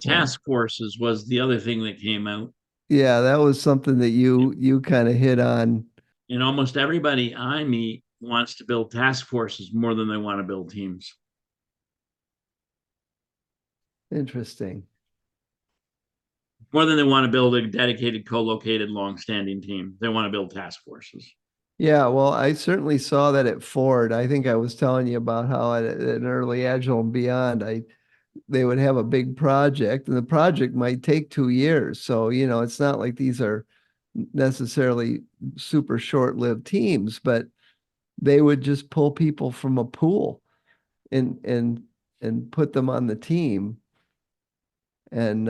Wow. Task forces was the other thing that came out. Yeah, that was something that you kind of hit on. And almost everybody I meet wants to build task forces more than they want to build teams. Interesting. More than they want to build a dedicated, co-located, long-standing team. They want to build task forces. Yeah, well, I certainly saw that at Ford. I think I was telling you about how at an early Agile and beyond, they would have a big project, and the project might take 2 years. So, it's not like these are necessarily super short-lived teams, but they would just pull people from a pool and put them on the team, and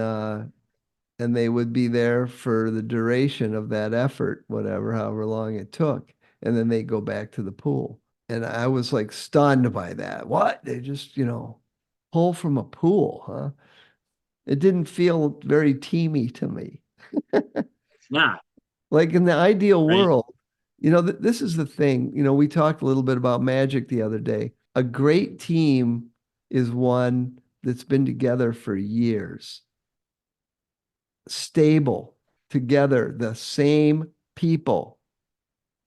they would be there for the duration of that effort, however long it took, and then they go back to the pool. And I was like stunned by that. What? They just, pull from a pool, huh? It didn't feel very teamy to me. It's not, Like in the ideal right? world, this is the thing. We talked a little bit about magic the other day. A great team is one that's been together for years, stable, together, the same people.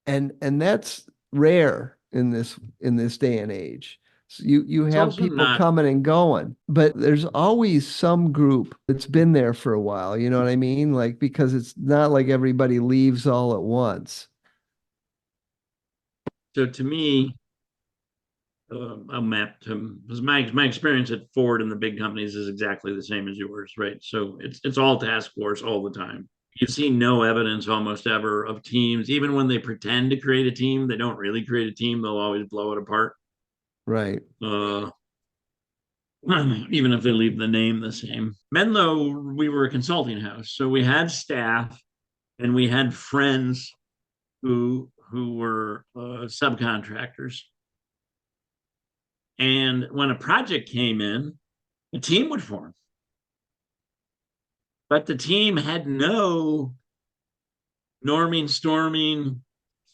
And that's rare in this day and age. So you It's have also people not. coming and going, but there's always some group that's been there for a while. You know what I mean? Like, because it's not like everybody leaves all at once. So to me, a map to because my experience at Ford and the big companies is exactly the same as yours, right? So it's all task force all the time. You see no evidence almost ever of teams, even when they pretend to create a team, they don't really create a team. They'll always blow it apart. Right. Uh, even if they leave the name the same. Menlo, we were a consulting house, so we had staff and we had friends who were subcontractors. And when a project came in, a team would form, but the team had no norming, storming,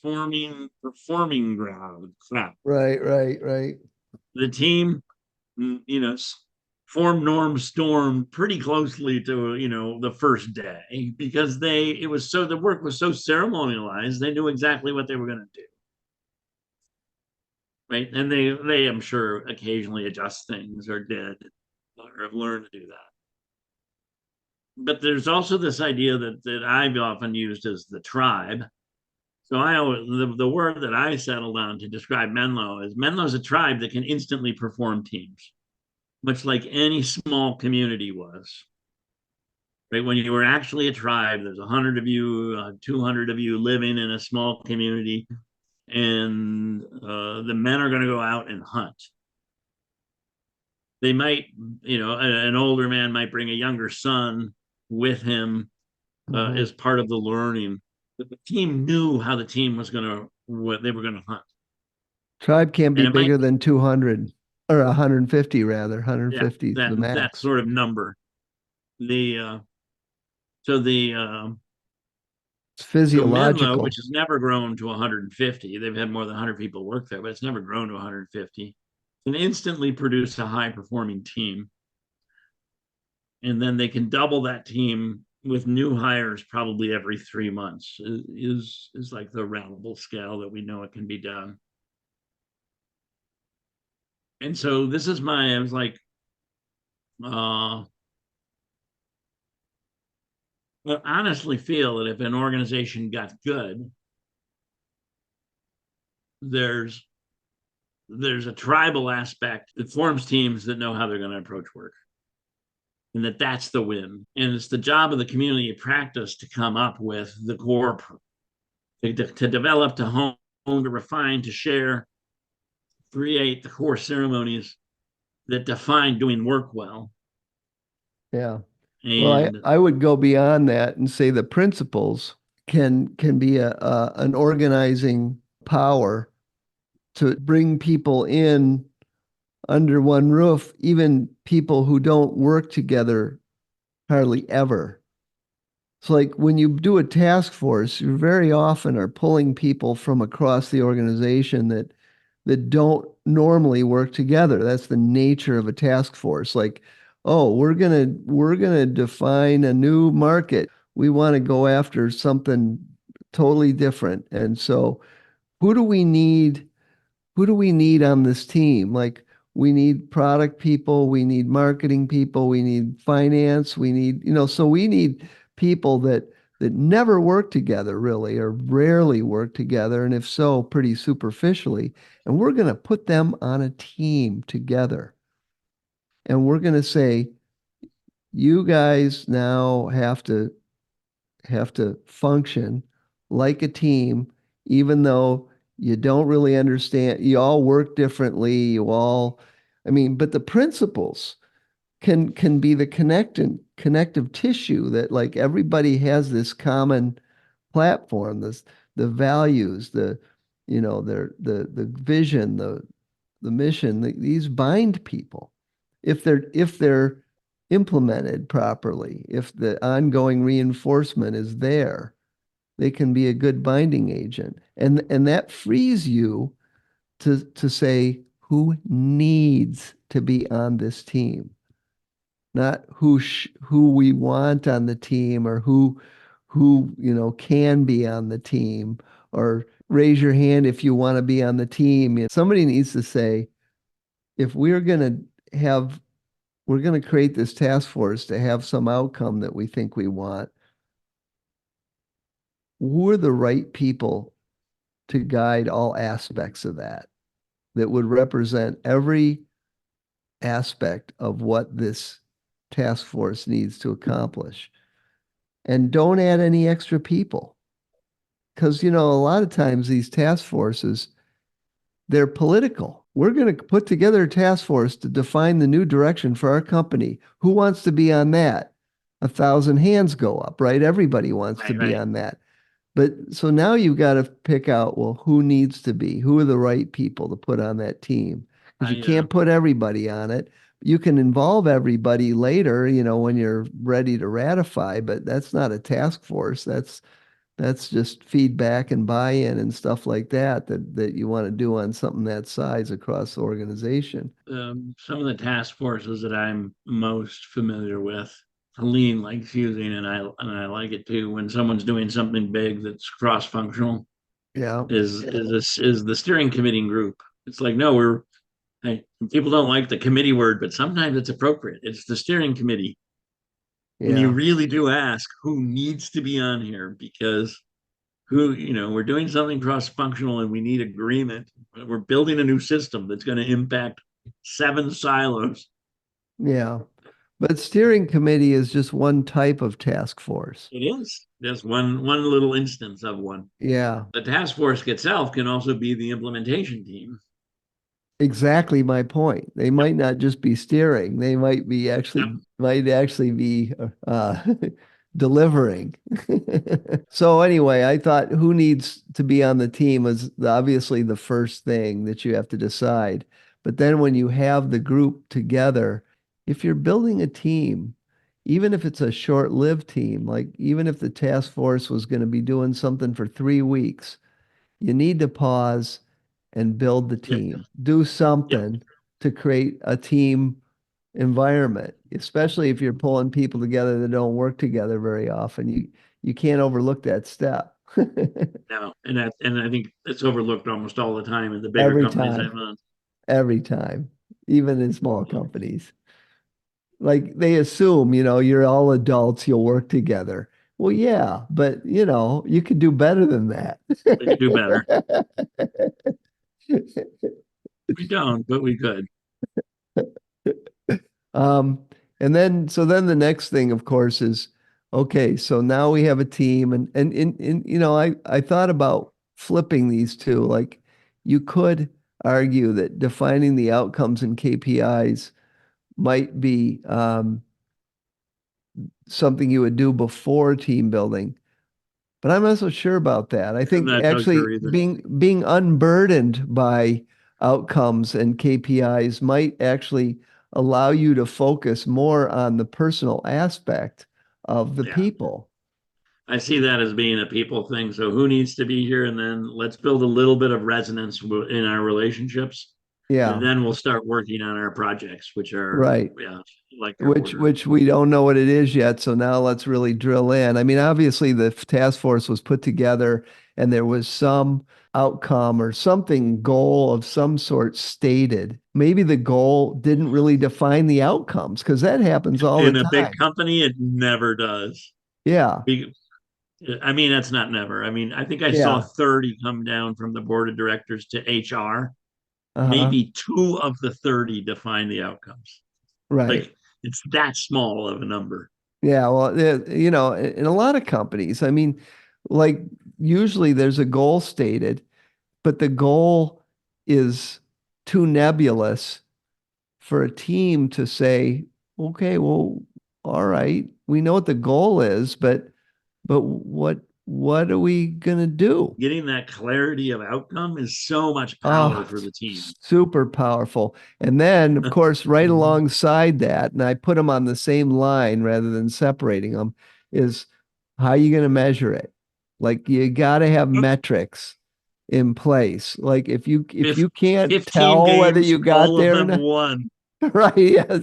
forming, performing ground crap. Right, right, right. The team, you know, form norm storm pretty closely to the first day because the work was so ceremonialized they knew exactly what they were going to do, right? And they I'm sure occasionally adjust things or did or have learned to do that. But there's also this idea that I've often used as the tribe. So the word that I settled on to describe Menlo's a tribe that can instantly perform teams, much like any small community was. Right, when you were actually a tribe, there's 100 of you, 200 of you living in a small community, and the men are going to go out and hunt. They might, an older man might bring a younger son with him Mhm. as part of the learning. But the team knew how the team was going to, what they were going to hunt. Tribe can't be And it might, bigger than 200 or 150 rather. yeah, 150 is that, the that max. sort of number. The, so the, It's So Menlo, which physiological. has never grown to 150, they've had more than 100 people work there, but it's never grown to 150, can instantly produce a high performing team. And then they can double that team with new hires probably every 3 months is like the roundable scale that we know it can be done. And so I was like, I honestly feel that if an organization got good, there's there's a tribal aspect that forms teams that know how they're going to approach work, and that's the win. And it's the job of the community practice to come up with the core, to develop, to hone, to refine, to share, create the core ceremonies that define doing work well. Yeah. Well, I, And I would go beyond that and say the principles can be an organizing power to bring people in under one roof, even people who don't work together hardly ever. It's like when you do a task force, you very often are pulling people from across the organization that don't normally work together. That's the nature of a task force. Like oh, we're gonna define a new market. We want to go after something totally different. And so who do we need? Who do we need on this team? Like we need product people, we need marketing people, we need finance, we need, so we need people that never work together really or rarely work together, and if so, pretty superficially. And we're going to put them on a team together. And we're going to say, you guys now have to function like a team, even though you don't really understand. You all work differently. I mean, but the principles can be the connective tissue that like everybody has this common platform, the values, the vision, the mission. These bind people if they're implemented properly, if the ongoing reinforcement is there, they can be a good binding agent. And that frees you to say who needs to be on this team, not who we want on the team or who can be on the team, or raise your hand if you want to be on the team. Somebody needs to say, if we're going to create this task force to have some outcome that we think we want, who are the right people to guide all aspects of that would represent every aspect of what this task force needs to accomplish? And don't add any extra people. Because, a lot of times these task forces, they're political. We're going to put together a task force to define the new direction for our company. Who wants to be on that? 1,000 hands go up, right? Everybody wants to Right, be right. on that. But so now you've got to pick out, well, who needs to be? Who are the right people to put on that team? Because you I can't put everybody on it. You can involve everybody later, when you're ready to ratify, but that's not a task force. That's just feedback and buy-in and stuff like that you want to do on something that size across the organization. Some of the task forces that I'm most familiar with, Helene likes using, and I like it too. When someone's doing something big that's cross-functional, Yeah. is the steering committee group. It's like, no, hey, people don't like the committee word, but sometimes it's appropriate. It's the steering committee, and you Yeah. really do ask who needs to be on here, because we're doing something cross-functional and we need agreement. We're building a new system that's going to impact 7 silos. Yeah. But steering committee is just one type of task force. It is just one little instance of one. Yeah. The task force itself can also be the implementation team. Exactly my point. They Yep, might not just be steering. They yep. might actually be delivering. So anyway, I thought who needs to be on the team is obviously the first thing that you have to decide. But then when you have the group together, if you're building a team, even if it's a short-lived team, like even if the task force was going to be doing something for 3 weeks, you need to pause and build the Yep, team. Do yep. something to create a team environment, especially if you're pulling people together that don't work together very often. You can't overlook that step. No, and I think it's overlooked almost all the time in the bigger Every companies time, I'm on. every time, even in small companies. Like they assume, you're all adults, you'll work together. Well, yeah, but you could do better than that. We could do better. We don't, but we could. Um, and then the next thing, of course, is okay, so now we have a team, and I thought about flipping these two. Like you could argue that defining the outcomes and KPIs might be something you would do before team building. But I'm not so sure about that. I I'm think not so actually sure either. being unburdened by outcomes and KPIs might actually allow you to focus more on the personal aspect of the Yeah. people. I see that as being a people thing. So who needs to be here? And then let's build a little bit of resonance in our relationships. And Yeah, then we'll start working on our projects, which are, right. yeah, like their which order. which we don't know what it is yet. So now let's really drill in. I mean, obviously the task force was put together and there was some outcome or something goal of some sort stated. Maybe the goal didn't really define the outcomes because that happens all the In a big time. company, it never does. Yeah. I mean, that's not never. I mean, I think I saw Yeah. 30 come down from the board of directors to HR. Uh-huh. Maybe two of the 30 define the outcomes. Right. Like it's that small of a number. Yeah, well, you know, in a lot of companies, I mean, like usually there's a goal stated, but the goal is too nebulous for a team to say, okay, well, all right, we know what the goal is, but what are we gonna do? Getting that clarity of outcome is so much power Oh, for the team. super powerful. And then, of course, right alongside that, and I put them on the same line rather than separating them, is how you going to measure it? Like you got to have metrics in place. Like if you can't 15 tell whether games, you got all of there or them not, won. right? Yeah,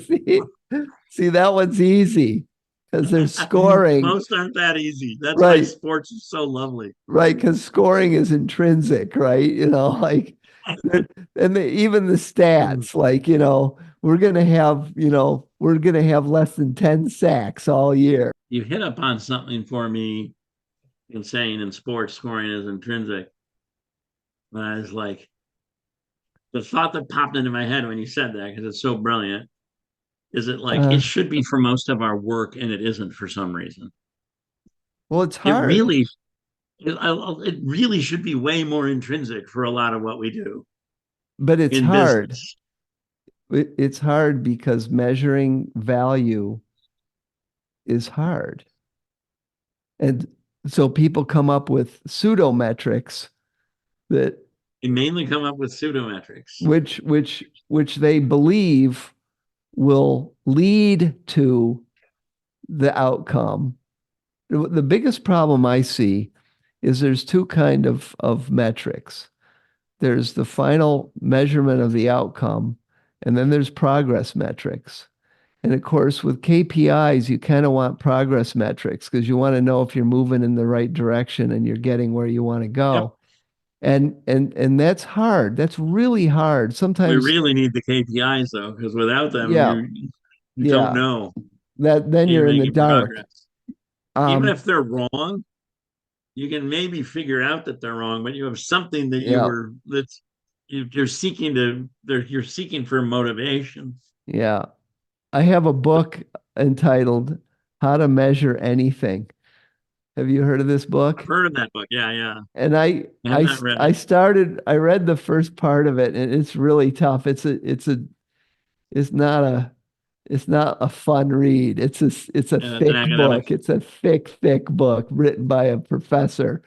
see that one's easy because they're scoring, Most aren't that easy. That's why right? sports is so lovely. Right, because scoring is intrinsic, right? You know, like, even the stats, like, we're gonna have less than 10 sacks all year. You hit up on something for me in saying in sports scoring is intrinsic. But I was like, the thought that popped into my head when you said that, because it's so brilliant, is it like Uh, it should be for most of our work and it isn't for some reason. well, it's It hard, really, it really should be way more intrinsic for a lot of what we do but it's in hard. business. It's hard because measuring value is hard. And so people come up with pseudo metrics that We mainly come up with pseudometrics. which they believe will lead to the outcome. The biggest problem I see is there's two kind of metrics. There's the final measurement of the outcome, and then there's progress metrics. And of course, with KPIs, you kind of want progress metrics because you want to know if you're moving in the right direction and you're getting where you want to Yep. go. And that's hard. That's really hard. We Sometimes, really need the KPIs though, because without them, yeah, you don't yeah. know That then you're you're in the making dark. progress. Even Um, if they're wrong, you can maybe figure out that they're wrong, but you have something that yeah, you're seeking to you're seeking for motivation. yeah. I have a book entitled How to Measure Anything. Have you heard of this I've book? heard of that book. Yeah, yeah. And I have not read I it. started, I read the first part of it and it's really tough. It's not a, it's not a fun read. It's a It's an thick academic. book. It's a thick book written by a professor.